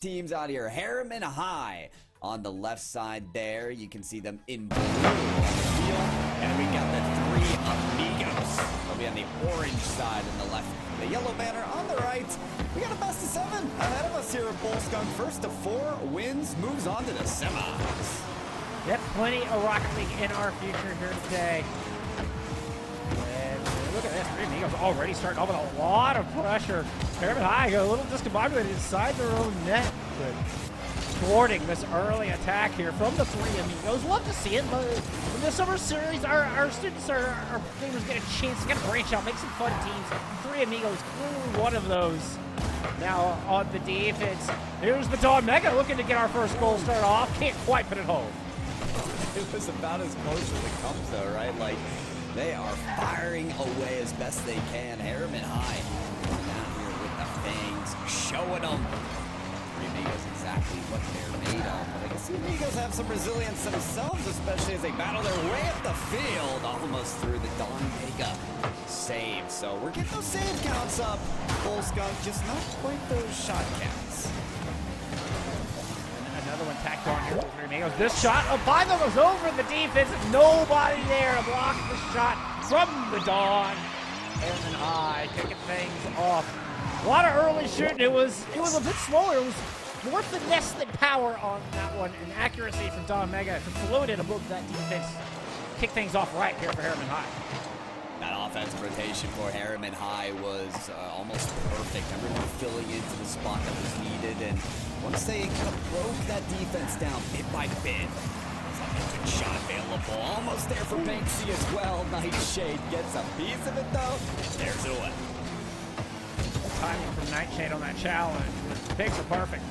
teams out here. Herriman High on the left side there. You can see them in blue on the field. And we got the three Amigos. They'll be on the orange side in the left. The yellow banner on the right. We got a best of 7 ahead of us here at Bull Skunk. First to 4 wins, moves on to the semis. Yep, plenty of Rocket League in our future here today. And look at this, three Amigos already starting off with a lot of pressure. Herriman High a little discombobulated inside their own net. But thwarting this early attack here from the three Amigos. Love to see it. But in the summer series, our students, our gamers get a chance to kind of branch out, make some fun teams. Three Amigos, clearly one of those. Now on the defense, here's the Dawn Mega looking to get our first goal started off. Can't quite put it home. It was about as close as it comes, though, right? Like, they are firing away as best they can. Herriman High down here with the fangs, showing them. Three Amigos exactly what they're made of. But I can see Amigos have some resilience themselves, especially as they battle their way up the field, almost through the Dawn Mega save. So we're getting those save counts up. Bull Skunk, just not quite those shot counts. Another one tacked on here for the three Amigos. This shot of Bindo goes over the defense. Nobody there to block the shot from the Dawn. Herriman High kicking things off. A lot of early shooting. It was a bit slower. It was more finesse than power on that one, and accuracy from Dawn Mega to float it above that defense. Kick things off right here for Herriman High. That offensive rotation for Herriman High was almost perfect. Everyone filling into the spot that was needed, and once they kind of broke that defense down bit by bit, there's like a good shot available. Almost there for Banksy as well. Nightshade gets a piece of it though. There's a win. Timing from Nightshade on that challenge. The picks are perfect.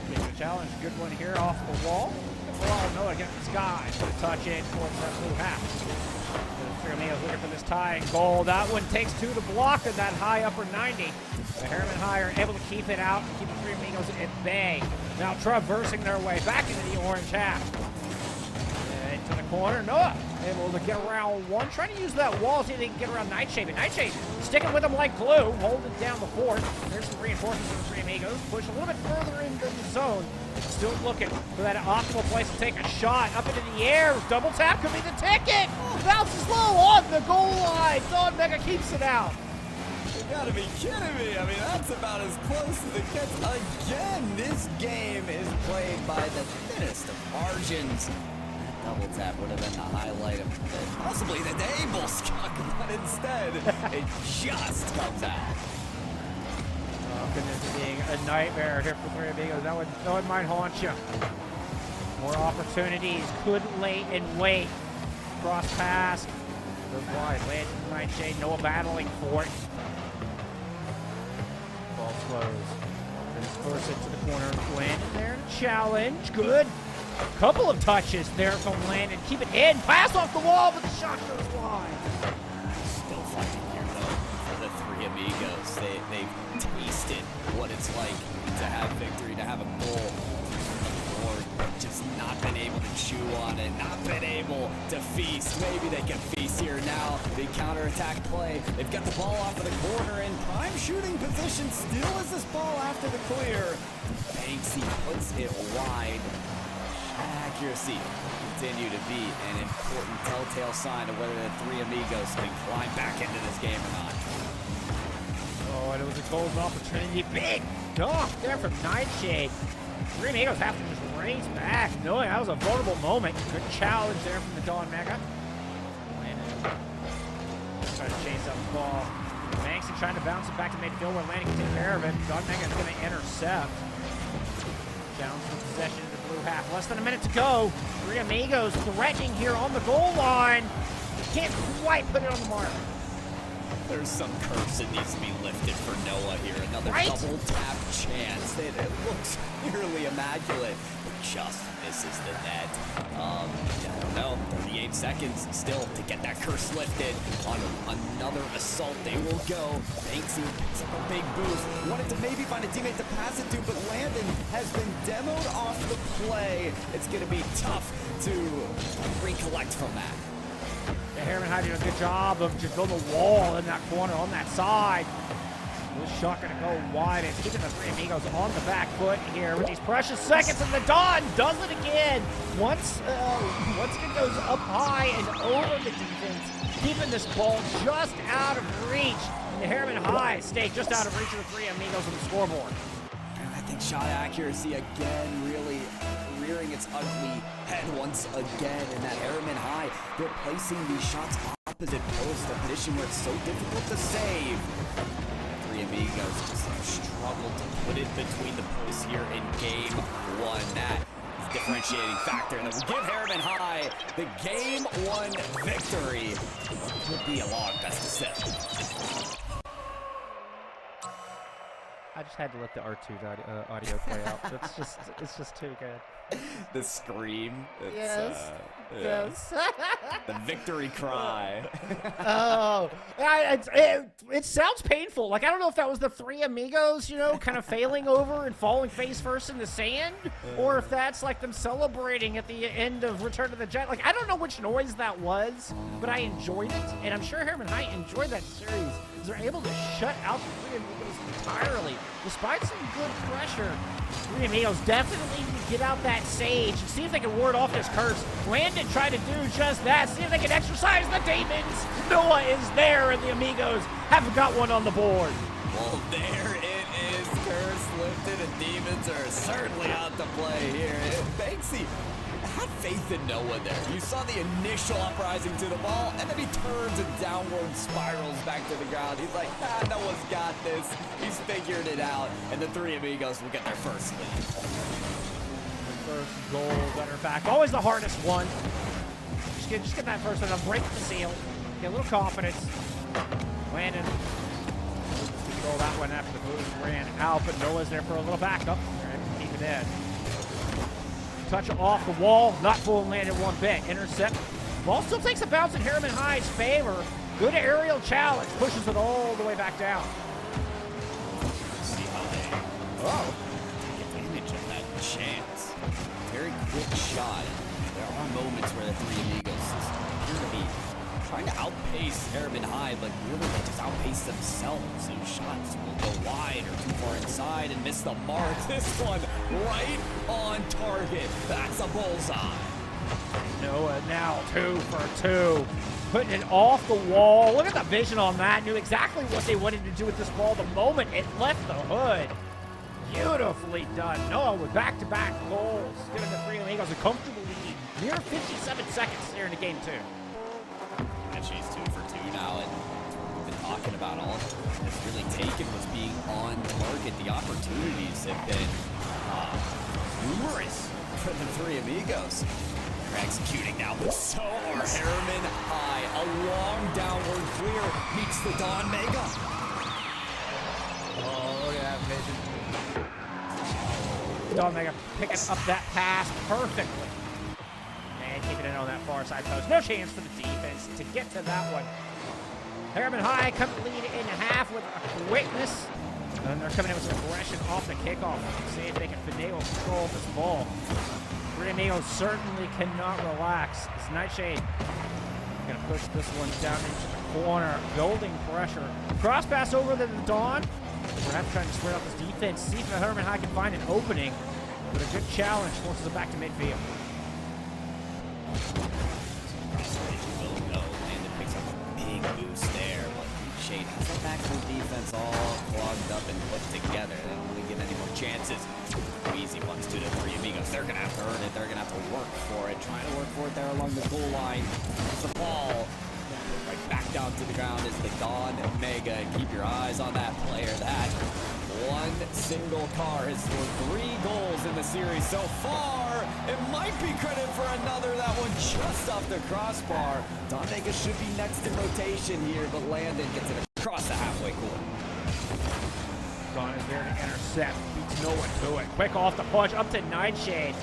Getting the challenge, good one here off the wall. Oh no, against the sky. Gonna touch it towards that blue half. The three Amigos looking for this tying goal. That one takes 2 to block in that high upper 90. The Herriman High are able to keep it out and keep the three Amigos at bay. Now traversing their way back into the orange half. Into the corner, Noah able to get around one, trying to use that wall, see if they can get around Nightshade, but Nightshade sticking with them like glue, holding down the fort. There's some reinforcements for the three Amigos, push a little bit further into the zone, still looking for that optimal place to take a shot, up into the air, double tap could be the ticket, bounces low on the goal line, Dawn Mega keeps it out. You gotta be kidding me. I mean, that's about as close as it gets. Again, this game is played by the thinnest of margins. Double tap would have been the highlight of possibly the day, Bull Skunk, but instead, it just comes out. Oh, goodness, being a nightmare here for three Amigos. That one might haunt you. More opportunities. Couldn't lay and wait. Cross pass. Goes wide. Land to Nightshade. Noah battling for it. Ball flows. Force it to the corner. Landon there. Challenge. Good. Couple of touches there from Landon. Keep it in. Pass off the wall, but the shot goes wide. Still fighting here, though, for the three Amigos. They've tasted what it's like to have victory, to have a goal, or just not been able to chew on it, not been able to feast. Maybe they can feast here now. Big counterattack play. They've got the ball off of the corner in prime shooting position. Still is this ball after the clear. Banksy puts it wide. Accuracy continue to be an important telltale sign of whether the three Amigos can climb back into this game or not. Oh, and it was a golden opportunity. Big dunk there from Nightshade. Three Amigos have to just race back, knowing that was a vulnerable moment. Good challenge there from the Dawn Mega. Landon trying to chase up the ball. Banksy trying to bounce it back to midfield where Landon can take care of it. Dawn Mega is going to intercept. Challenge for possession in the blue half. Less than a minute to go. Three Amigos threatening here on the goal line. Can't quite put it on the mark. There's some curse that needs to be lifted for Noah here. Another double tap chance. It looks nearly immaculate, but just misses the net. I don't know, 38 seconds still to get that curse lifted. On another assault, they will go. Banksy picks up a big boost. Wanted to maybe find a teammate to pass it to, but Landon has been demoed off the play. It's going to be tough to recollect from that. Herriman High did a good job of just building a wall in that corner on that side. This shot gonna go wide. It's keeping the three Amigos on the back foot here with these precious seconds, and the Dawn does it again. Once again goes up high and over the defense, keeping this ball just out of reach. And the Herriman High stay just out of reach of the three Amigos on the scoreboard. And I think shot accuracy again really rearing its ugly head once again, and that Herriman High, they're placing these shots opposite post, a position where it's so difficult to save. Three Amigos just struggled to put it between the posts here in game one. That is a differentiating factor that will give Herriman High the game one victory. Could be a long best of 7. I just had to let the R2 audio play out. It's just too good. The scream. Yes. Yes. The victory cry. Oh, it sounds painful. Like, I don't know if that was the three Amigos, kind of failing over and falling face first in the sand, or if that's like them celebrating at the end of Return to the Jet. Like, I don't know which noise that was, but I enjoyed it, and I'm sure Herriman High enjoyed that series. They're able to shut out the three Amigos entirely, despite some good pressure. Three Amigos definitely need to get out that Sage and see if they can ward off this curse. Landon tried to do just that. See if they can exercise the demons. Noah is there, and the Amigos haven't got one on the board. Well, there it is. Curse lifted, and demons are certainly out to play here. Banksy had faith in Noah there. You saw the initial uprising to the ball, and then he turns and downward spirals back to the ground. He's like, Noah's got this. He's figured it out, and the three Amigos will get their first lead. First goal, gunner back. Always the hardest one. Just get that first one. I'll break the seal. Get a little confidence. Landon. Control that one after the boost ran out, but Noah's there for a little backup. Right, keep it in. Touch off the wall, not fooling Landon one bit. Intercept. Ball still takes a bounce in Herriman High's favor. Good aerial challenge. Pushes it all the way back down. See how they take advantage of that chance. Very quick shot. There are moments where the three Amigos appear to be trying to outpace Herriman High, but really they just outpace themselves. Those shots will go wide or too far inside and miss the mark. This one right on target. That's a bullseye. Noah now 2 for 2. Putting it off the wall. Look at the vision on that. Knew exactly what they wanted to do with this ball the moment it left the hood. Beautifully done. Noah with back-to-back goals, giving the three Amigos a comfortable lead. Near 57 seconds here in the game 2. And she's 2 for 2 now, and we've been talking about all that's really taken was being on target. The opportunities have been numerous for the three Amigos. They're executing now, but so are Herriman High. A long downward clear meets the Dawn Mega. Oh, look at that vision. Dawn Mega picking up that pass perfectly. And keeping it on that far side post. No chance for the defense to get to that one. Herriman High come to lead in half with a quickness. And they're coming in with some aggression off the kickoff. See if they can finagle control this ball. Three Amigos certainly cannot relax. It's Nightshade gonna push this one down into the corner, building pressure. Cross pass over to the Dawn. Perhaps trying to spread out this defense. See if Herriman High can find an opening. But a good challenge forces it back to midfield. And it picks up a big boost there. But Shade has that backfield defense all clogged up and put together. They don't really give any more chances. Easy ones to the three Amigos. They're gonna have to earn it. They're gonna have to work for it. Trying to work for it there along the goal line. The ball right back down to the ground is the Dawn Mega. Keep your eyes on that player. That one single car has scored 3 goals in the series so far. It might be credit for another. That one just off the crossbar. Dawn Mega should be next in rotation here, but Landon gets it across the halfway court. Dawn is there to intercept. Beats no one to it. Quick off the punch up to Nightshade.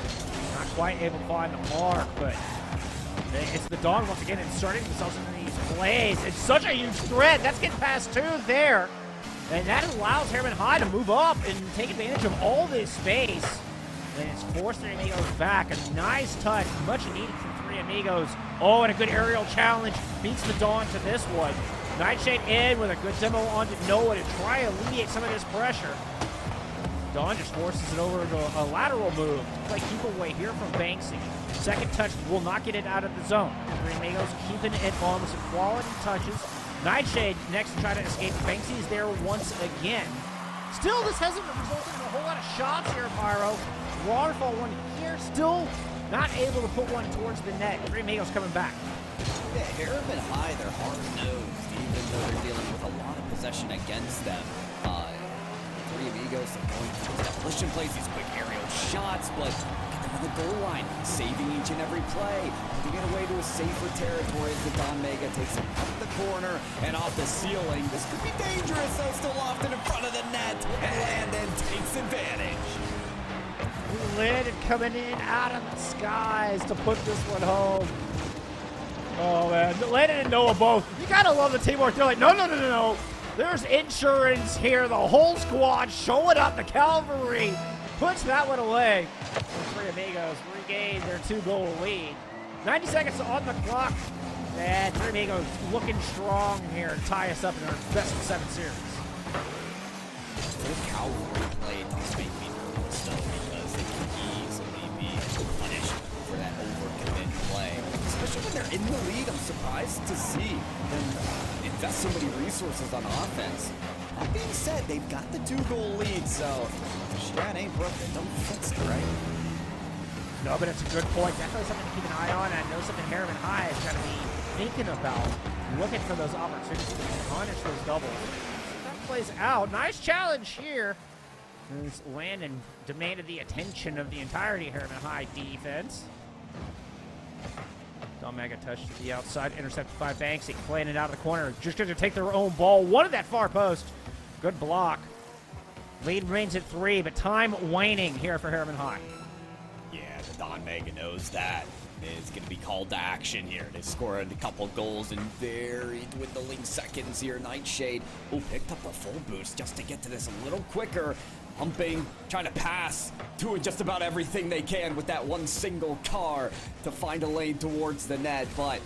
Not quite able to find the mark, but it's the Dawn once again inserting themselves into these plays. It's such a huge threat. That's getting past 2 there. And that allows Herriman High to move up and take advantage of all this space. And it's forced Three Amigos back. A nice touch, much needed from Three Amigos. Oh, and a good aerial challenge beats the Dawn to this one. Nightshade in with a good demo on to Noah to try and alleviate some of this pressure. Dawn just forces it over to a lateral move. Like keep away here from Banksy. Second touch will not get it out of the zone. Three Amigos keeping it on with some quality touches. Nightshade next to try to escape. Banksy's there once again. Still, this hasn't resulted in a whole lot of shots here, Pyro. Waterfall one here, still not able to put one towards the net. Three Amigos coming back. Yeah, Herriman High, they're hard-nosed, even though they're dealing with a lot of possession against them. Three Amigos are going through demolition plays, these quick aerial shots, but get them on the goal line, saving each and every play, putting it away to a safer territory as the Don Mega takes it up the corner and off the ceiling. This could be dangerous, though, still often in front of the net, and Landon takes advantage. Landon coming in out of the skies to put this one home. Oh, man. Landon and Noah both. You gotta love the teamwork. They're like, no. There's insurance here. The whole squad showing up. The cavalry puts that one away. The Three Amigos regain their 2-goal lead. 90 seconds on the clock. And Three Amigos looking strong here to tie us up in our best of 7 series. The cavalry play does make me nervous, though, because they can easily be punished for that overcommit play. Especially when they're in the lead, I'm surprised to see them invest so many resources on offense. That being said, they've got the 2-goal lead, so shit ain't broken. Don't fix it, right? No, but it's a good point. Definitely something to keep an eye on. I know something Herriman High is going to be thinking about, looking for those opportunities to punish those doubles. So that plays out. Nice challenge here. As Landon demanded the attention of the entirety of Herriman High defense. Don Mega touch to the outside, intercepted by Banksy, playing it out of the corner. Just going to take their own ball. One at that far post. Good block. Lead remains at 3, but time waning here for Herriman High. Yeah, the Don Mega knows that. It's going to be called to action here. They scored a couple goals in very dwindling seconds here. Nightshade, who picked up a full boost just to get to this a little quicker. Humping, trying to pass, doing just about everything they can with that one single car to find a lane towards the net, but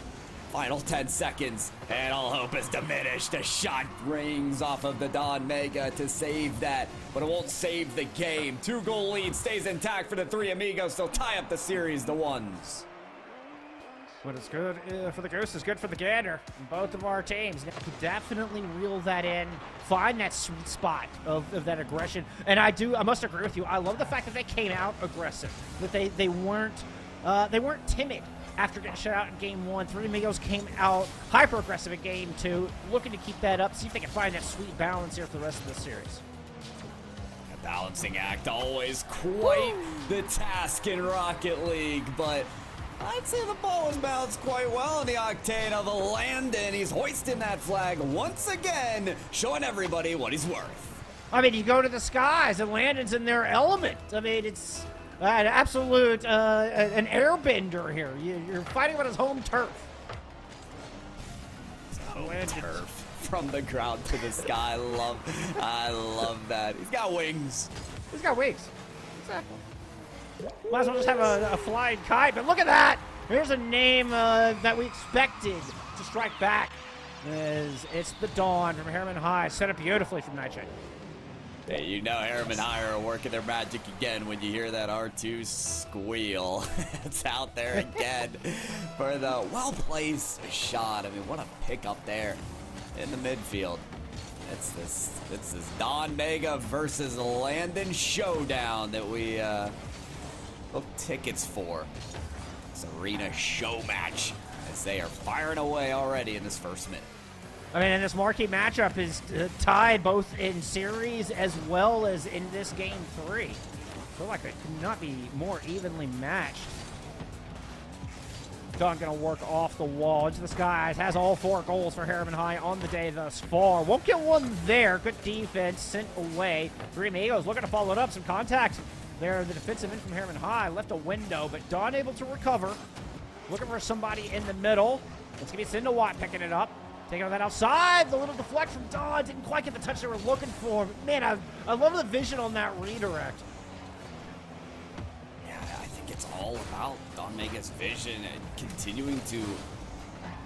final 10 seconds, and all hope is diminished. A shot rings off of the Don Mega to save that, but it won't save the game. 2-goal lead stays intact for the Three Amigos. They'll tie up the series to 1s. What is good for the Goose is good for the Gander. Both of our teams now could definitely reel that in, find that sweet spot of that aggression. And I must agree with you. I love the fact that they came out aggressive, that they weren't timid after getting shut out in game 1. Three Amigos came out hyper aggressive in game 2, looking to keep that up, see if they can find that sweet balance here for the rest of the series. A balancing act, always quite the task in Rocket League, but I'd say the ball was balanced quite well in the octane of Landon. He's hoisting that flag once again, showing everybody what he's worth. I mean, you go to the skies and Landon's in their element. I mean, it's an absolute an airbender here. You're fighting on his home turf. Home turf from the ground to the sky. I love that. He's got wings. He's got wings. Exactly. Might as well just have a flying kite, but look at that! Here's a name that we expected to strike back. It's the Dawn from Herriman High, set up beautifully from Nightshade. Hey, you know Herriman High are working their magic again when you hear that R2 squeal. It's out there again for the well-placed shot. I mean, what a pickup there in the midfield. It's this Don Mega versus Landon showdown that we booked tickets for. This arena show match as they are firing away already in this first minute. I mean, and this marquee matchup is tied both in series as well as in this game 3. I feel like it could not be more evenly matched. Don gonna work off the wall into the skies. Has all 4 goals for Herriman High on the day thus far. Won't get one there. Good defense sent away. Three Amigos looking to follow it up. Some contact there. The defensive end from Herriman High left a window, but Don able to recover. Looking for somebody in the middle. It's gonna be Cinda Watt picking it up. Taking on that outside. The little deflect from Don. Didn't quite get the touch they were looking for. But man, I love the vision on that redirect. It's all about Don Mega's vision and continuing to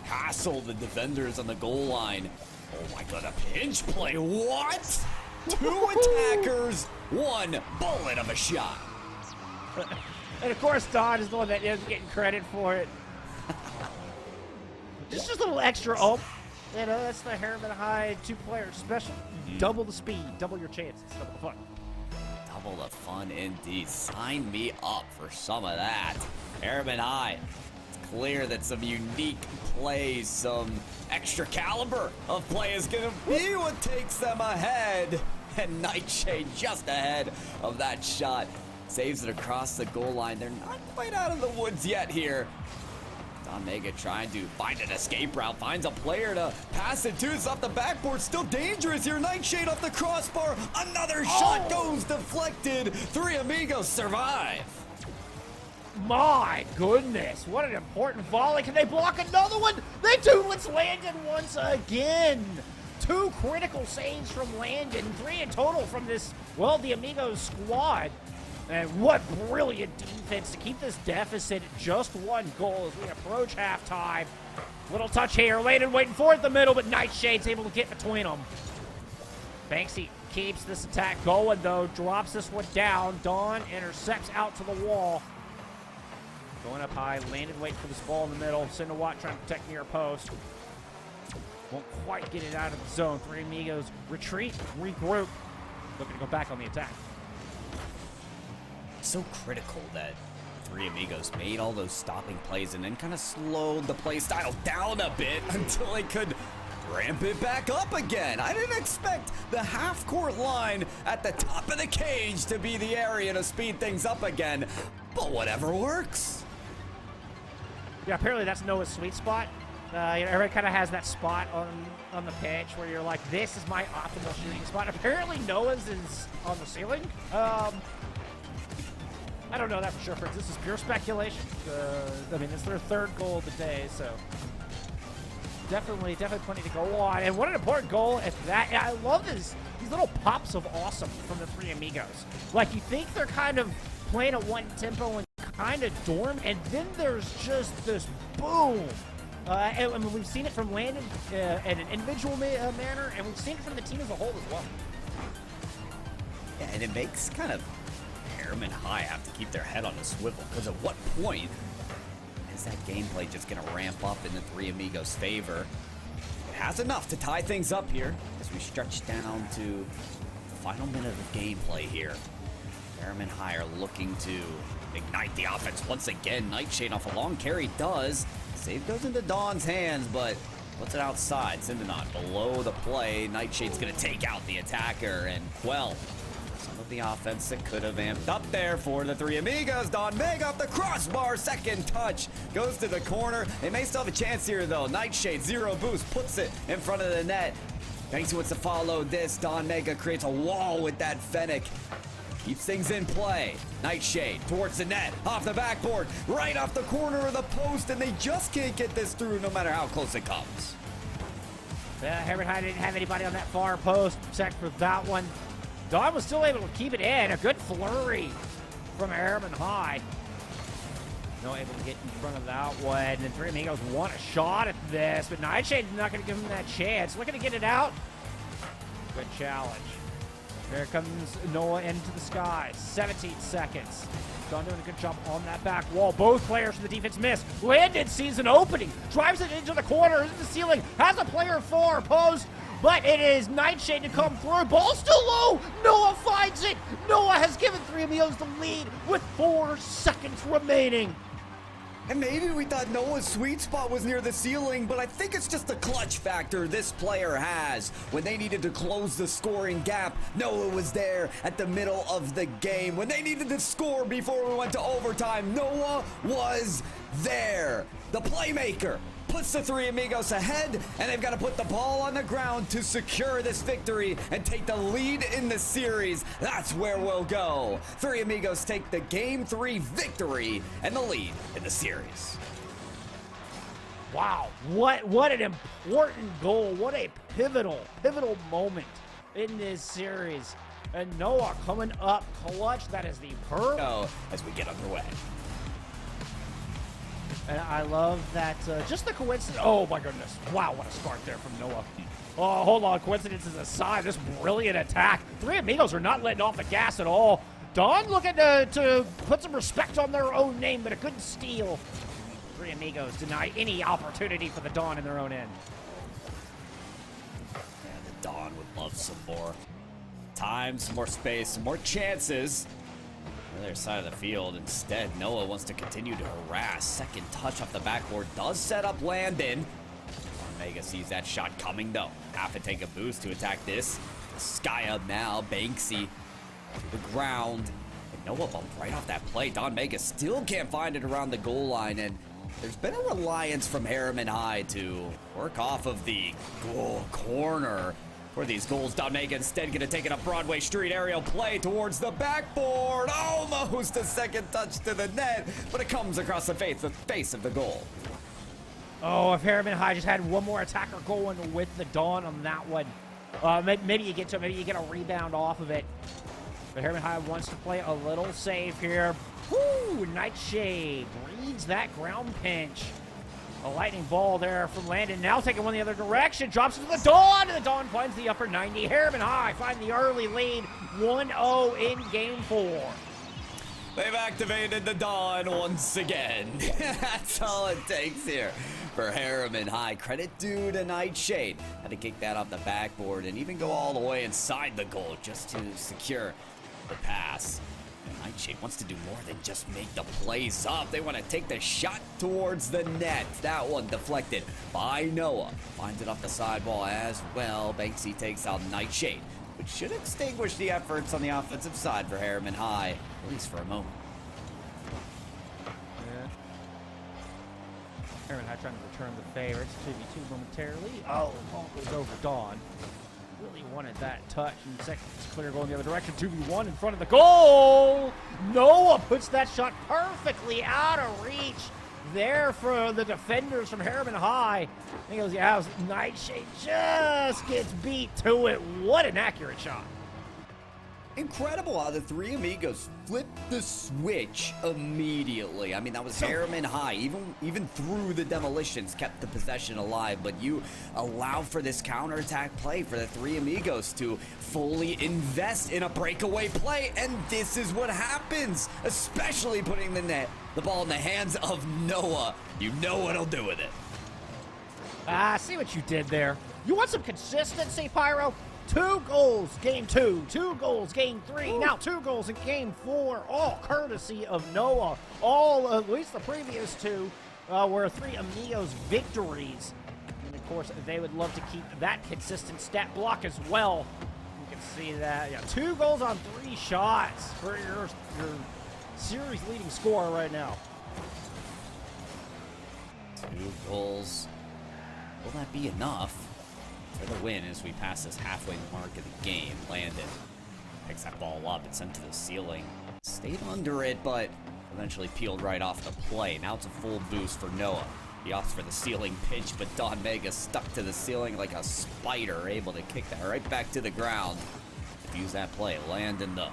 hassle the defenders on the goal line. Oh my god, a pinch play. What? 2 attackers, 1 bullet of a shot. And of course, Don is the one that is getting credit for it. just a little extra oomph. You know, that's the Herriman High 2-player special. Double the speed, double your chances, double the fun. Double the fun indeed. Sign me up for some of that. Herriman High. It's clear that some unique plays, some extra caliber of play is going to be what takes them ahead. And Nightshade just ahead of that shot. Saves it across the goal line. They're not quite out of the woods yet here. Don Mega trying to find an escape route. Finds a player to pass it to. It's off the backboard. Still dangerous here. Nightshade off the crossbar. Another shot goes deflected. 3 Amigos survive. My goodness, what an important volley. Can they block another one? They do. Let's Landon once again. 2 critical saves from Landon. 3 in total from this, well, the Amigos squad. And what brilliant defense to keep this deficit at just 1 goal as we approach halftime. Little touch here. Landon waiting for it in the middle, but Nightshade's able to get between them. Banksy keeps this attack going, though. Drops this one down. Dawn intercepts out to the wall. Going up high. Landon waiting for this ball in the middle. Cinderwatt trying to protect near post. Won't quite get it out of the zone. 3 Amigos retreat, regroup. Looking to go back on the attack. So critical that 3 Amigos made all those stopping plays and then kind of slowed the play style down a bit until they could ramp it back up again. I didn't expect the half-court line at the top of the cage to be the area to speed things up again, but whatever works. Yeah, apparently that's Noah's sweet spot. You know, everybody kind of has that spot on the pitch where you're like, this is my optimal shooting spot. Apparently Noah's is on the ceiling. I don't know that for sure, friends. This is pure speculation. I mean, it's their 3rd goal of the day, so definitely plenty to go on. And what an important goal at that. I love these little pops of awesome from the 3 Amigos. Like, you think they're kind of playing at 1 tempo and kind of dorm, and then there's just this boom. And I mean, we've seen it from Landon in an individual manner, and we've seen it from the team as a whole as well. Yeah, and it makes kind of Herriman High have to keep their head on a swivel, because at what point is that gameplay just going to ramp up in the 3 Amigos' favor? It has enough to tie things up here as we stretch down to the final minute of gameplay here. Herriman High are looking to ignite the offense once again. Nightshade off a long carry does. Save goes into Dawn's hands, but puts it outside. Cindernaut below the play. Nightshade's going to take out the attacker and quell some of the offense that could have amped up there for the 3 Amigos. Don Meg off the crossbar. Second touch goes to the corner. They may still have a chance here, though. Nightshade, 0 boost, puts it in front of the net. Banksy wants to follow this. Don Mega creates a wall with that Fennec. Keeps things in play. Nightshade towards the net, off the backboard, right off the corner of the post, and they just can't get this through no matter how close it comes. Herriman High didn't have anybody on that far post. Check for that one. Dawn was still able to keep it in. A good flurry from Herriman High. No able to get in front of that one. And 3 Amigos want a shot at this, but Nightshade's not going to give him that chance. Looking to get it out. Good challenge. Here comes Noah into the sky. 17 seconds. Dawn doing a good job on that back wall. Both players from the defense miss. Landon sees an opening. Drives it into the corner, into the ceiling. Has a player far post. But it is Nightshade to come through. Ball still low. Noah finds it. Noah has given 3 Amigos the lead with 4 seconds remaining. And maybe we thought Noah's sweet spot was near the ceiling, but I think it's just the clutch factor this player has. When they needed to close the scoring gap, Noah was there at the middle of the game. When they needed to score before we went to overtime, Noah was there. The playmaker puts the 3 Amigos ahead, and they've got to put the ball on the ground to secure this victory and take the lead in the series. That's where we'll go. 3 Amigos take the Game 3 victory and the lead in the series. Wow, what an important goal. What a pivotal moment in this series. And Noah coming up clutch. That is the perfect as we get underway. And I love that, just the coincidence. Oh my goodness. Wow, what a start there from Noah. Oh, hold on. Coincidences aside, this brilliant attack. Three Amigos are not letting off the gas at all. Dawn looking to put some respect on their own name, but a good steal. Three Amigos deny any opportunity for the Dawn in their own end. Yeah, the Dawn would love some more time, some more space, some more chances. On the other side of the field, instead, Noah wants to continue to harass. Second touch off the backboard does set up Landon. Omega sees that shot coming, though. Have to take a boost to attack this. Sky up now. Banksy to the ground. And Noah bumped right off that play. Don Mega still can't find it around the goal line. And there's been a reliance from Herriman High to work off of the goal corner for these goals. Don Mega instead going to take it up Broadway Street aerial play towards the backboard. Almost a second touch to the net, but it comes across the face of the goal. Oh, if Herriman High just had one more attacker going with the Dawn on that one. Maybe you get to it. Maybe you get a rebound off of it. But Herriman High wants to play a little safe here. Woo! Nightshade reads that ground pinch. A lightning ball there from Landon. Now taking one the other direction. Drops it to the Dawn. And the Dawn finds the upper 90. Herriman High find the early lead. 1-0 in game 4. They've activated the Dawn once again. That's all it takes here for Herriman High. Credit due to Nightshade. Had to kick that off the backboard and even go all the way inside the goal just to secure the pass. And Nightshade wants to do more than just make the plays up. They want to take the shot towards the net. That one deflected by Noah. Finds it off the sidewall as well. Banksy takes out Nightshade, which should extinguish the efforts on the offensive side for Herriman High, at least for a moment. Yeah. Herriman High trying to return the favor. It's 2v2 momentarily. Oh, ball goes over Dawn. Really wanted that touch. And second, it's clear going the other direction. 2v1 in front of the goal. Noah puts that shot perfectly out of reach there for the defenders from Herriman High. He goes, yeah, Nightshade just gets beat to it. What an accurate shot. Incredible how the three Amigos flipped the switch immediately. I mean, that was Herriman High. Even through the demolitions, kept the possession alive. But you allow for this counterattack play for the three Amigos to fully invest in a breakaway play. And this is what happens, especially putting the ball in the hands of Noah. You know what he'll do with it. I see what you did there. You want some consistency, Pyro? 2 goals, game 2. 2 goals, game 3. Ooh. Now 2 goals in game 4. All courtesy of Noah. All, at least the previous 2, were 3 Amigos victories. And of course, they would love to keep that consistent stat block as well. You can see that. Yeah, 2 goals on 3 shots for your series leading scorer right now. 2 goals. Will that be enough for the win as we pass this halfway mark of the game? Landon picks that ball up and sent to the ceiling. Stayed under it, but eventually peeled right off the play. Now it's a full boost for Noah. He opts for the ceiling pitch, but Don Mega stuck to the ceiling like a spider, able to kick that right back to the ground. Use that play. Landon, though.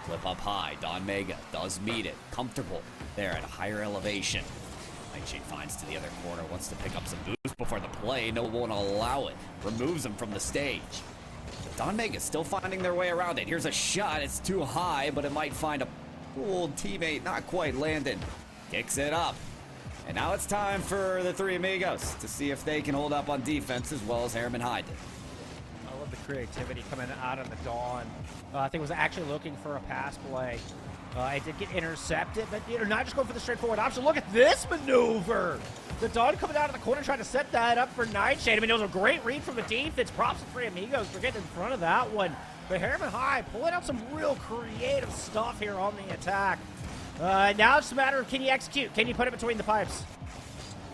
Flip up high. Don Mega does meet it. Comfortable there at a higher elevation. Nightshade finds to the other corner, wants to pick up some boost before the play. No one will allow it. Removes him from the stage. Don Mega still finding their way around it. Here's a shot. It's too high, but it might find a old teammate. Not quite. Landon kicks it up. And now it's time for the three Amigos to see if they can hold up on defense as well as Herriman High did. I love the creativity coming out of the Dawn. I think it was actually looking for a pass play. It did get intercepted, but not just going for the straightforward option. Look at this maneuver. The Dawn coming out of the corner trying to set that up for Nightshade. I mean, it was a great read from the defense. Props to three Amigos for getting in front of that one. But Herriman High pulling out some real creative stuff here on the attack. Now it's a matter of, can you execute? Can you put it between the pipes?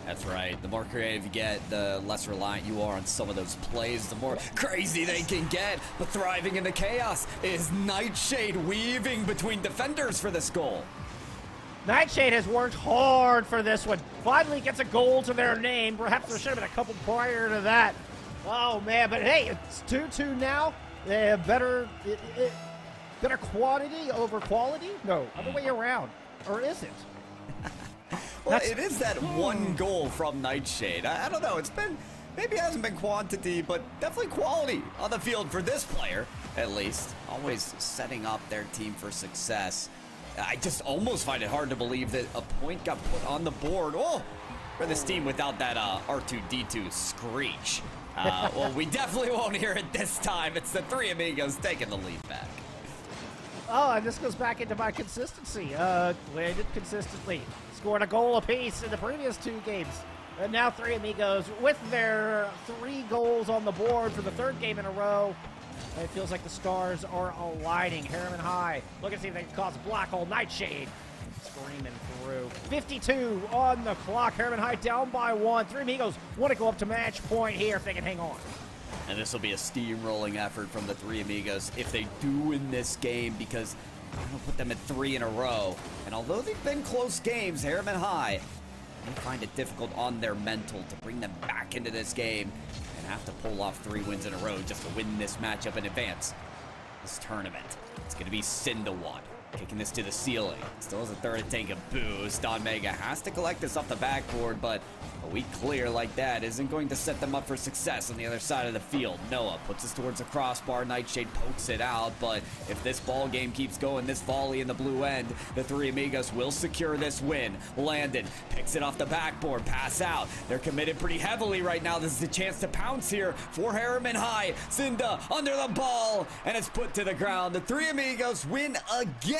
That's right. The more creative you get, the less reliant you are on some of those plays, the more crazy they can get. But thriving in the chaos is Nightshade weaving between defenders for this goal. Nightshade has worked hard for this one. Finally gets a goal to their name. Perhaps there should have been a couple prior to that. Oh, man. But, hey, it's 2-2 now. Better quantity over quality? No, other way around. Or is it? Well, it is that one goal from Nightshade. I don't know. It's been maybe it hasn't been quantity, but definitely quality on the field for this player, at least. Always setting up their team for success. I just almost find it hard to believe that a point got put on the board. Oh, for this team without that R2-D2 screech. Well, we definitely won't hear it this time. It's the three Amigos taking the lead back. Oh, and this goes back into my consistency. Landed consistently. Scored a goal apiece in the previous 2 games. And now three Amigos with their 3 goals on the board for the 3rd game in a row. It feels like the stars are aligning. Herriman High. Look and see if they can cause a black hole. Nightshade screaming through. 52 on the clock. Herriman High down by 1. Three Amigos want to go up to match point here if they can hang on. And this will be a steamrolling effort from the three Amigos if they do win this game, because I'm going to put them at 3 in a row. And although they've been close games, Herriman High, they find it difficult on their mental to bring them back into this game and have to pull off 3 wins in a row just to win this matchup and advance this tournament. It's going to be Cindawad kicking this to the ceiling. Still has a third tank of boost. Don Mega has to collect this off the backboard, but a weak clear like that isn't going to set them up for success on the other side of the field. Noah puts this towards the crossbar. Nightshade pokes it out, but if this ball game keeps going, this volley in the blue end, the three Amigos will secure this win. Landon picks it off the backboard, pass out. They're committed pretty heavily right now. This is a chance to pounce here for Herriman High. Cinda under the ball, and it's put to the ground. The three Amigos win again,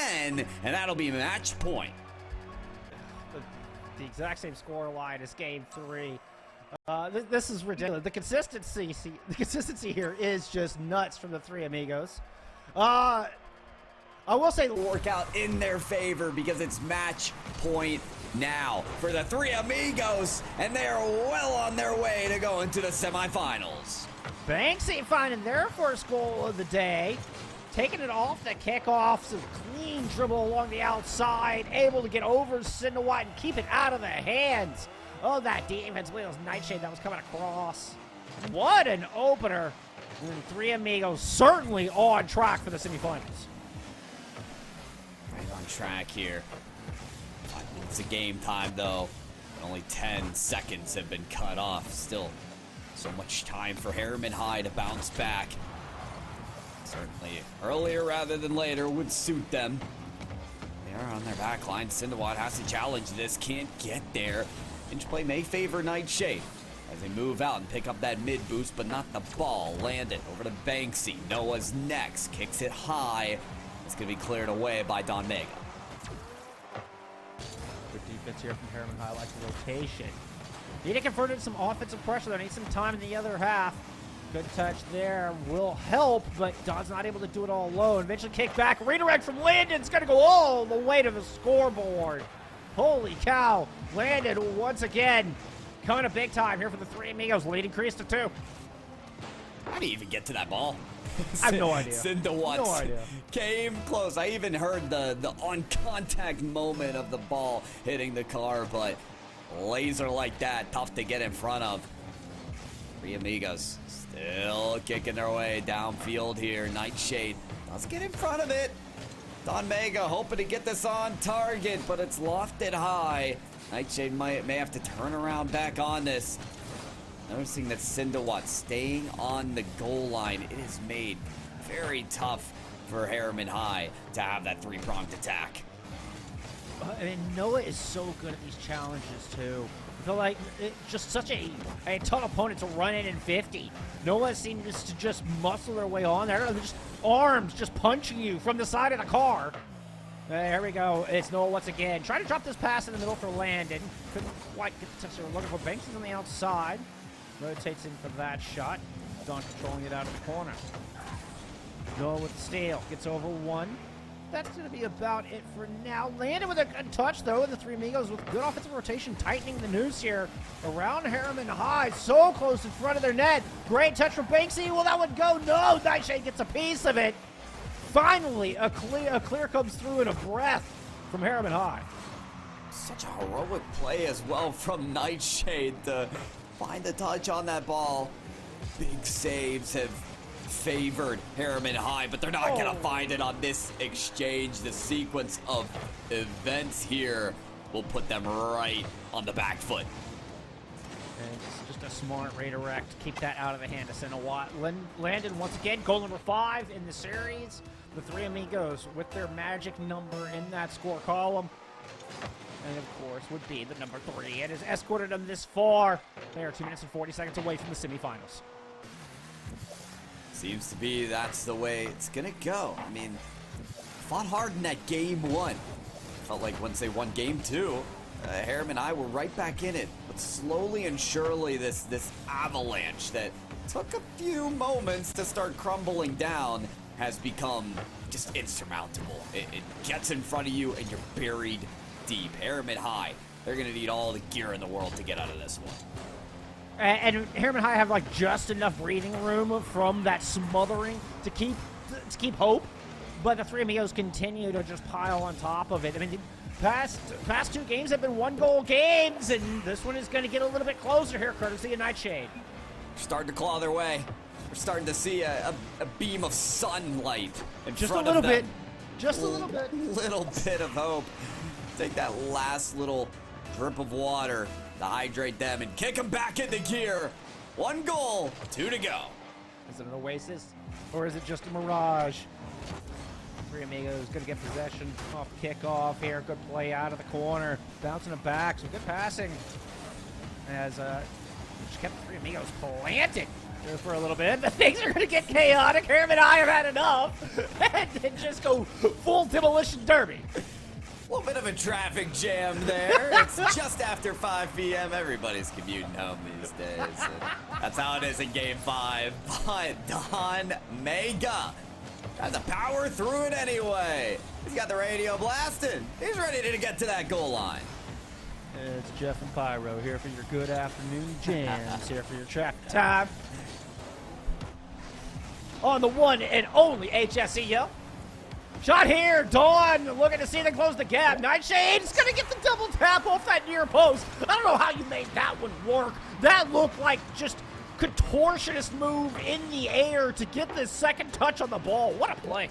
and that'll be match point. The exact same score line as game 3. This is ridiculous. The consistency here is just nuts from the three Amigos. I will say Work out in their favor because it's match point now for the three Amigos, and they are well on their way to go into the semifinals. Banksy finding their first goal of the day. Taking it off the kickoff, some clean dribble along the outside, able to get over Cindawad and keep it out of the hands of that defense. It was Nightshade that was coming across. What an opener. And three Amigos certainly on track for the semifinals. Right on track here. 5 minutes of game time though. Only 10 seconds have been cut off. Still so much time for Herriman High to bounce back. Certainly earlier rather than later would suit them. They are on their back line. Cindawad has to challenge this, can't get there. Inch play may favor Nightshade as they move out and pick up that mid boost, but not the ball. Landed over to Banksy. Noah's next, kicks it high. It's gonna be cleared away by Don Mega. Good defense here from Herriman High, like the rotation. Need to convert in some offensive pressure. They need some time in the other half. Good touch there will help, but Don's not able to do it all alone. Eventually kick back, redirect from Landon's gonna go all the way to the scoreboard. Holy cow. Landon once again coming to big time here for the three Amigos, lead increased to 2. How do you even get to that ball? I have no idea. Cindawad No idea. came close. I even heard the on contact moment of the ball hitting the car, but laser like that, tough to get in front of. Three Amigos still kicking their way downfield here. Nightshade does get in front of it. Don Mega hoping to get this on target, but it's lofted high. Nightshade may have to turn around back on this. Noticing that Cindawad staying on the goal line, it is made very tough for Herriman High to have that three-pronged attack. I mean, Noah is so good at these challenges too. I feel like it's just such a tough opponent to run in 50. Noah seems to just muscle their way on there. Just arms just punching you from the side of the car. Here we go. It's Noah once again. Trying to drop this pass in the middle for Landon. Couldn't quite get the touch they were looking for. Banks is on the outside. Rotates in for that shot. Don controlling it out of the corner. Noah with the steal. Gets over 1. That's going to be about it for now. Landon with a good touch, though, and the three Amigos with good offensive rotation, tightening the noose here around Herriman High. So close in front of their net. Great touch from Banksy. Will that one go? No! Nightshade gets a piece of it. Finally, a clear comes through in a breath from Herriman High. Such a heroic play as well from Nightshade to find the touch on that ball. Big saves have favored Herriman High, but they're not gonna find it on this exchange. The sequence of events here will put them right on the back foot. And it's just a smart redirect. Keep that out of the hand of Sinawat. Landon, once again, goal number 5 in the series. The three Amigos with their magic number in that score column. And, of course, would be the number 3. It has escorted them this far. They are 2 minutes and 40 seconds away from the semifinals. Seems to be that's the way it's going to go. I mean, fought hard in that game 1. Felt like once they won game 2, Herriman and I were right back in it. But slowly and surely, this avalanche that took a few moments to start crumbling down has become just insurmountable. It gets in front of you and you're buried deep. Herriman High, they're going to need all the gear in the world to get out of this one. And Herriman High have like just enough breathing room from that smothering to keep hope. But the three Amigos continue to just pile on top of it. I mean, past 2 games have been 1-goal games, and this one is going to get a little bit closer here, courtesy of Nightshade. Starting to claw their way. We're starting to see a beam of sunlight in just front a little of them. bit. Just a little bit. Little bit of hope. Take that last little drip of water to hydrate them and kick them back into gear. 1 goal, 2 to go. Is it an oasis, or is it just a mirage? Three Amigos going to get possession off kickoff here. Good play out of the corner. Bouncing it back. Some good passing. As just kept the Three Amigos planted there for a little bit. But things are going to get chaotic. Herriman and I have had enough. And just go full demolition derby. A little bit of a traffic jam there. It's just after 5 p.m. Everybody's commuting home these days. That's how it is in Game 5. But Don Mega has to power through it anyway. He's got the radio blasting. He's ready to get to that goal line. It's Jeff and Pyro here for your good afternoon jams. Here for your traffic time. On the one and only HSEL. Shot here. Dawn looking to see them close the gap. Nightshade is going to get the double tap off that near post. I don't know how you made that one work. That looked like just contortionist move in the air to get the second touch on the ball. What a play.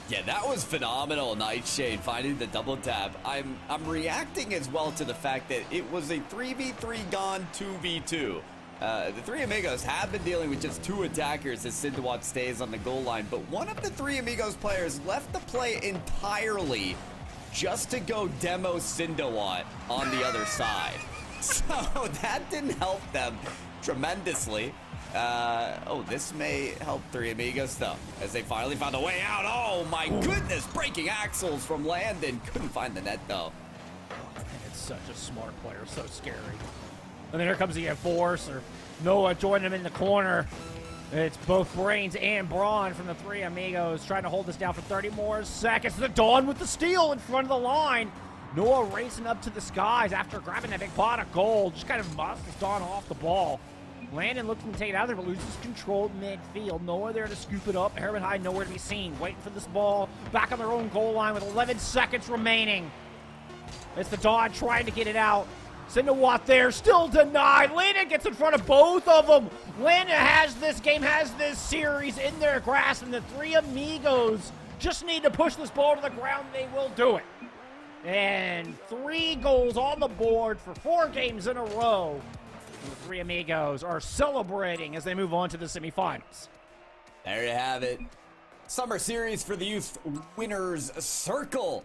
Yeah, that was phenomenal, Nightshade finding the double tap. I'm reacting as well to the fact that it was a 3v3 gone 2v2. The three Amigos have been dealing with just 2 attackers as Sindawat stays on the goal line, but one of the three Amigos players left the play entirely just to go demo Sindawat on the other side. So that didn't help them tremendously. This may help three Amigos though, as they finally found a way out. Oh my goodness, breaking axles from Landon. Couldn't find the net though. It's such a smart player, so scary. And then here comes the enforcer. Noah joining him in the corner. It's both Brains and Braun from the three Amigos trying to hold this down for 30 more seconds. The Dawn with the steal in front of the line. Noah racing up to the skies after grabbing that big pot of gold. Just kind of muscles Dawn off the ball. Landon looking to take it out there, but loses control at midfield. Noah there to scoop it up. Herriman High nowhere to be seen. Waiting for this ball. Back on their own goal line with 11 seconds remaining. It's the Dawn trying to get it out. Sindawat there, still denied. Landon gets in front of both of them. Landon has this series in their grasp, and the three Amigos just need to push this ball to the ground. They will do it. And 3 goals on the board for 4 games in a row. And the three Amigos are celebrating as they move on to the semifinals. There you have it. Summer series for the youth winners circle.